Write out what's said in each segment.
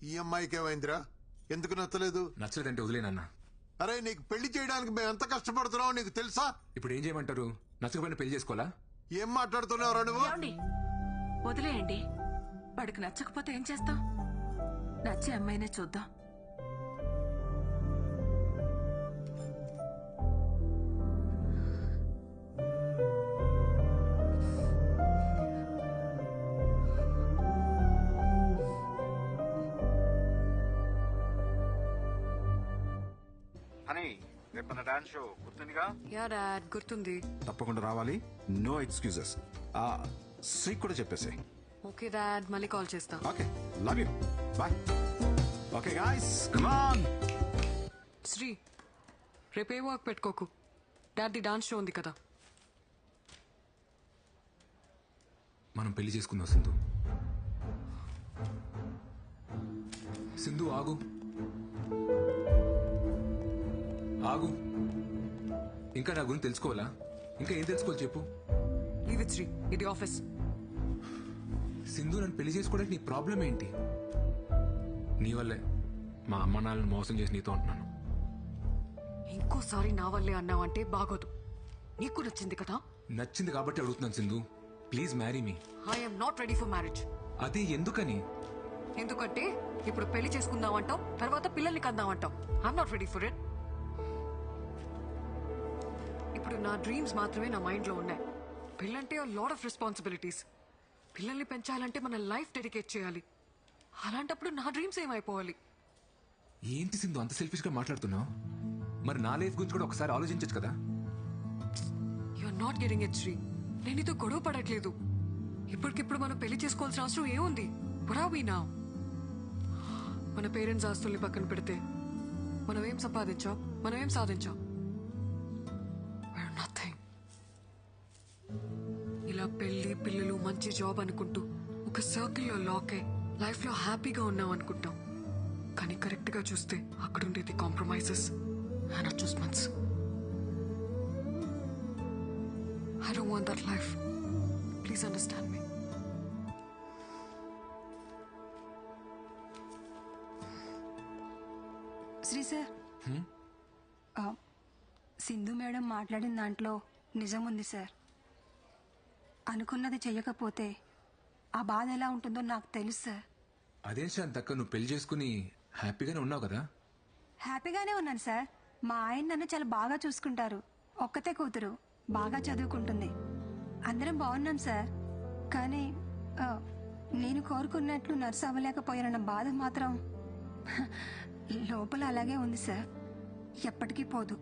ఈ అమ్మాయికి ఏమైందిరా? ఎందుకు నచ్చలేదు? నచ్చలేదంటే వదిలేనన్నా. అరే నీకు పెళ్లి చేయడానికి మేము ఎంత కష్టపడుతున్నావు నీకు తెలుసా? ఇప్పుడు ఏం చేయమంటారు? నచ్చకపోయినా పెళ్లి చేసుకోవాలా? ఏం మాట్లాడుతున్నావురా నువ్వు? వదిలేయండి. వాడికి నచ్చకపోతే ఏం చేస్తాం? నచ్చే అమ్మాయినే చూద్దాం. రేపు మన డాన్స్ షో గుర్తుందిగా? యా డాడ్ గుర్తుంది. తప్పకుండా రావాలి. No excuses. శ్రీ కూడా చెప్పేసి. ఓకే డాడ్, మళ్ళీ కాల్ చేస్తా. Okay, love you, bye. Okay guys, come on. Sri, రేపే వర్క్ పెట్టుకోకు. డాడ్ ది డాన్స్ షో ఉంది కదా. మనం పెళ్లి చేసుకుందాం సింధు. సింధు ఆగు ఆగు. ఇంకా నా గురించి తెలుసుకోవాలా? ఇంకా ఏం తెలుసుకోవాలి చెప్పు. లీవ్ ఇట్ శ్రీ, ఇది ఆఫీస్. సింధు, నన్ను పెళ్లి చేసుకోవడానికి నీ ప్రాబ్లం ఏంటి? నీ వల్లే మా అమ్మ నాన్నని మోసం చేసి నీతో ఉంటున్నాను. ఇంకోసారి నా వల్లే అన్నావంటే బాగోదు. నీకు నచ్చింది కదా? నచ్చింది కాబట్టి అడుగుతున్నాను Sindhu, please marry me. I'm not ready for marriage. అదే ఎందుకని? ఎందుకంటే ఇప్పుడు పెళ్లి చేసుకుందామంటావు, తర్వాత పిల్లల్ని కందామంటావు. I'm not ready for it. ఇప్పుడు నా డ్రీమ్స్ మాత్రమే నా మైండ్ లో ఉన్నాయి. పిల్లంటే లాట్ ఆఫ్ రెస్పాన్సిబిలిటీస్. పిల్లల్ని పెంచాలంటే మన లైఫ్ డెడికేట్ చేయాలి. అలాంటప్పుడు నా డ్రీమ్స్ ఏమైపోవాలి? ఏంటి సింధు అంత సెల్ఫిష్ గా మాట్లాడుతున్నావు? మరి నా లైఫ్ గురించి కూడా ఒకసారి ఆలోచించచ్చు కదా. You're not getting it Sri. నేను నీతో గొడవ పడట్లేదు. ఇప్పటికిప్పుడు మనం పెళ్లి చేసుకోవాల్సిన అవసరం ఏముంది? పురావీనా మన పేరెంట్స్ ఆస్తుల్ని పక్కన పెడితే మనం ఏం సంపాదించాం, మనం ఏం సాధించాం? నథింగ్. ఇలా పెళ్లి పిల్లలు మంచి జాబ్ అనుకుంటూ ఒక సర్కిల్లో లాక్ అయి లైఫ్ లో హ్యాపీగా ఉన్నాం అనుకుంటాం. కానీ కరెక్ట్ గా చూస్తే అక్కడ ఉండేది compromises and adjustments. I don't want that life. Please understand me. Sri sir, Sindhu madam మాట్లాడిన దాంట్లో నిజం ఉంది సార్. అనుకున్నది చెయ్యకపోతే ఆ బాధ ఎలా ఉంటుందో నాకు తెలుసు సార్. అదేం శాంతక్క, నువ్వు పెళ్లి చేసుకుని హ్యాపీగానే ఉన్నావు కదా? హ్యాపీగానే ఉన్నాను సార్. మా ఆయన నన్ను చాలా బాగా చూసుకుంటారు. ఒక్కతే కూతురు, బాగా చదువుకుంటుంది. అందరం బాగున్నాం సార్. కానీ నేను కోరుకున్నట్లు నర్సు అవ్వలేకపోయానన్న బాధ మాత్రం లోపల అలాగే ఉంది సార్. ఎప్పటికీ పోదు.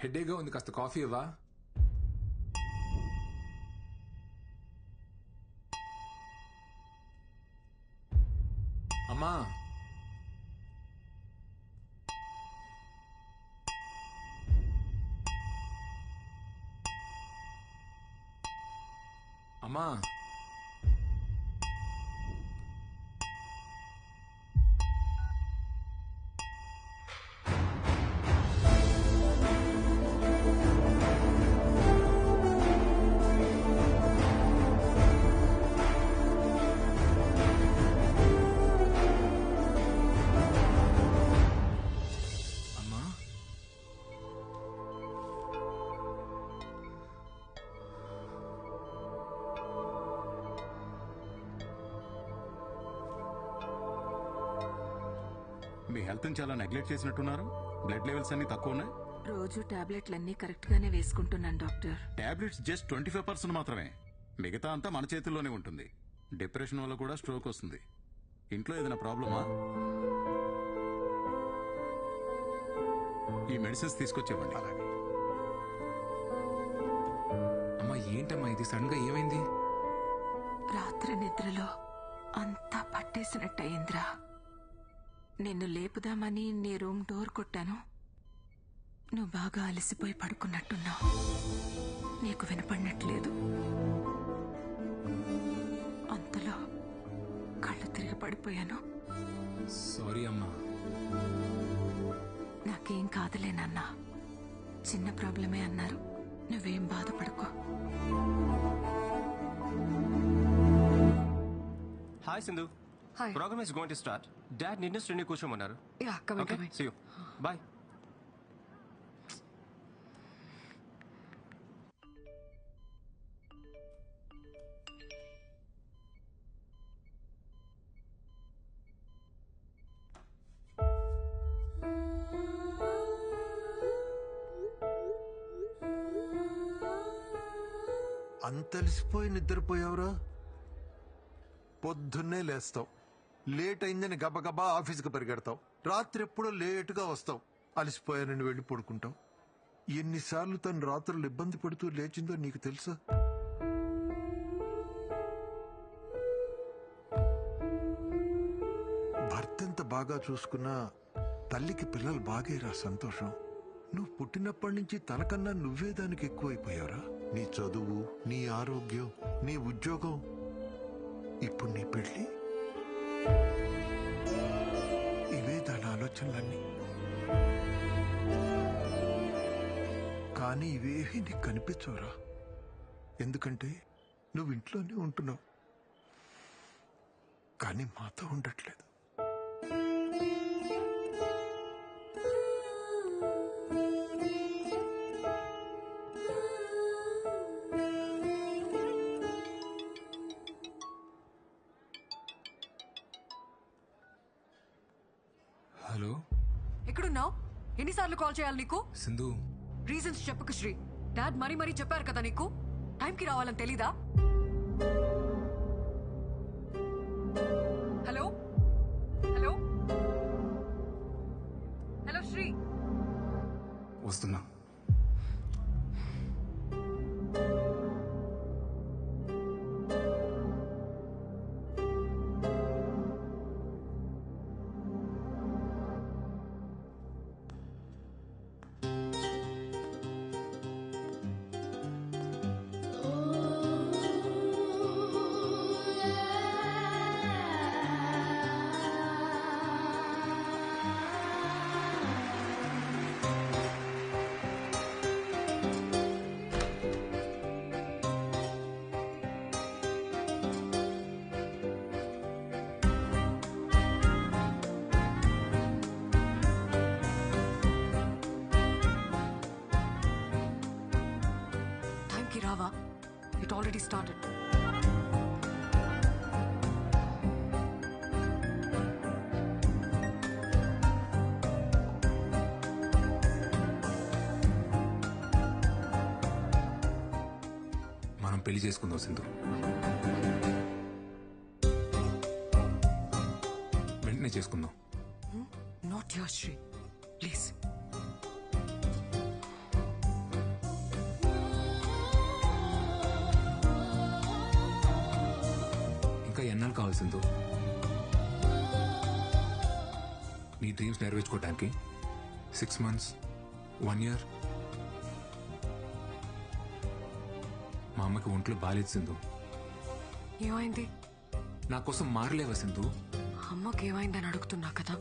హెడేక్గా ఉంది, కాస్త కాఫీ ఇవ్వా? అమ్మా, అమ్మా, అమ్మా. మీ హెల్త్ చాలా నెగ్లెక్ట్ చేసినట్టున్నారు. బ్లడ్ లెవెల్స్ అన్ని తక్కువ ఉన్నాయి. రోజు టాబ్లెట్లన్నీ కరెక్ట్ గానే వేసుకుంటున్నాను డాక్టర్. టాబ్లెట్స్ జస్ట్ 25% మాత్రమే. మిగతా అంతా మన చేతుల్లోనే ఉంటుంది. డిప్రెషన్ వల్ల కూడా స్ట్రోక్ వస్తుంది. ఇంట్లో ఏదైనా ప్రాబ్లమా? ఈ మెడిసిన్స్ తీసుకొచ్చేవ్వండి. అమ్మా, ఏంటమ్మా ఇది? సడన్ గా ఏమైంది? రాత్రి నిద్రలో అంతా పట్టేసినట్టయిందిరా. నిన్ను లేపుదామని నీ రూమ్ డోర్ కొట్టాను. నువ్వు బాగా అలసిపోయి పడుకున్నట్టున్నావు. నీకు వినపడినట్లేదు. అంతలో కళ్ళు తిరిగి పడిపోయాను. సారీ అమ్మా. నాకేం కాదులే నాన్న, చిన్న ప్రాబ్లమే అన్నారు. నువ్వేం బాధపడుకో. Hi Sindhu. Hi. Program is going to start. Dad need us to కూర్చోమన్నారు. Yeah, come in, Okay, come in. see you. Bye. అంతలిసిపోయి నిద్రపోయావురా? పొద్దున్నే లేస్తావు, లేట్ అయిందని గబగబా ఆఫీస్కి పరిగెడతావు, రాత్రి ఎప్పుడో లేటుగా వస్తావు, అలసిపోయానని వెళ్ళి పడుకుంటావు. ఎన్నిసార్లు తను రాత్రులు ఇబ్బంది పడుతూ లేచిందో నీకు తెలుసా? భర్త ఎంత బాగా చూసుకున్నా తల్లికి పిల్లలు బాగేరా సంతోషం. నువ్వు పుట్టినప్పటి నుంచి తనకన్నా నువ్వే దానికి ఎక్కువైపోయావురా. నీ చదువు, నీ ఆరోగ్యం, నీ ఉద్యోగం, ఇప్పుడు నీ పెళ్లి, ఇవే దాని ఆలోచనలన్నీ. కానీ ఇవేవి నీకు కనిపించవురా. ఎందుకంటే నువ్వు ఇంట్లోనే ఉంటున్నావు, కానీ మాతో ఉండట్లేదు. హలో ఎక్కడున్నావు? ఎన్నిసార్లు కాల్ చేయాలి నీకు? సింధు, రీజన్స్ చెప్పకు శ్రీ. డాడ్ మరీ చెప్పారు కదా నీకు, టైంకి రావాలని తెలీదా? Hello hello hello Sri. వస్తున్నా. టైంకి రావా? It already started. మనం పెళ్లి చేసుకుందాం సింధు. వెంటనే చేసుకుందాం. Not your Sri, please. ఎన్నాళ్ళు కావాలి సింధు? నీ డ్రీమ్స్ నెరవేర్చుకోవడానికి 6 months, 1 year? మా అమ్మకి ఒంట్లో బాలేదు సింధు. ఏమైంది? నా కోసం మారలేవా సింధు? అమ్మకి ఏమైందని అడుగుతున్నా కదా.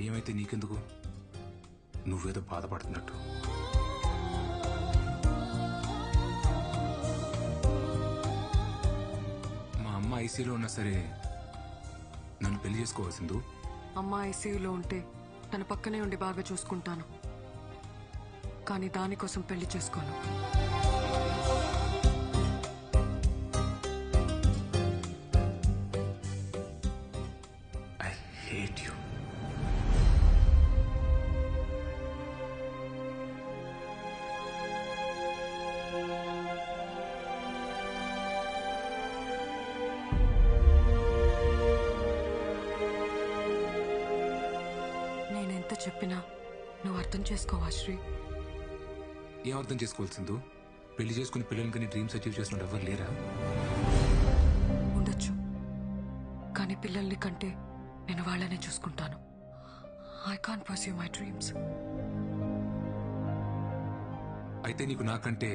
ఏమైతే నీకెందుకు? నువ్వేదో బాధపడుతున్నట్టు. మా అమ్మ ఐసీలో ఉన్నా సరే నన్ను పెళ్లి చేసుకోవాలి సింధు. అమ్మ ఐసీయూలో ఉంటే తన పక్కనే ఉండి బాగా చూసుకుంటాను, కానీ దానికోసం పెళ్లి చేసుకోను. I hate you. నేనెంత చెప్పినా నువ్వు అర్థం చేసుకోవా శ్రీ? ఏం అర్థం చేసుకోవాలి సింధు? పెళ్లి చేసుకుని పిల్లలకి నీ డ్రీమ్స్ అచీవ్ చేసిన ఎవరు లేరా? ఉండొచ్చు, కానీ పిల్లల్ని కంటే నేను వాళ్ళనే చూసుకుంటాను. I can't pursue my dreams. అయితే నీకు నాకంటే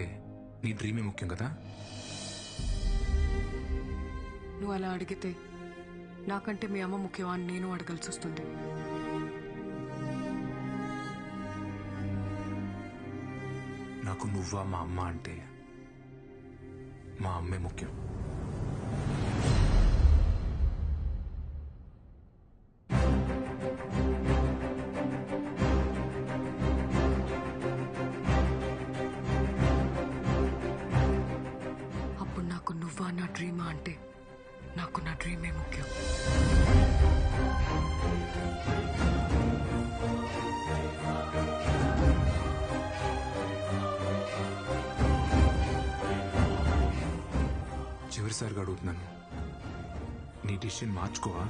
నీ డ్రీమే ముఖ్యం కదా? నువ్వు అలా అడిగితే నాకంటే మీ అమ్మ ముఖ్యమా అని నేను అడగాల్సి వస్తుంది. నాకు నువ్వా మా అమ్మ అంటే మా అమ్మే ముఖ్యం. అప్పుడు నాకు నువ్వా నా డ్రీమా అంటే నాకు నా డ్రీమే ముఖ్యం. చివరిసారిగా అడుగుతున్నాను, నీ డిసిషన్ మార్చుకోవా?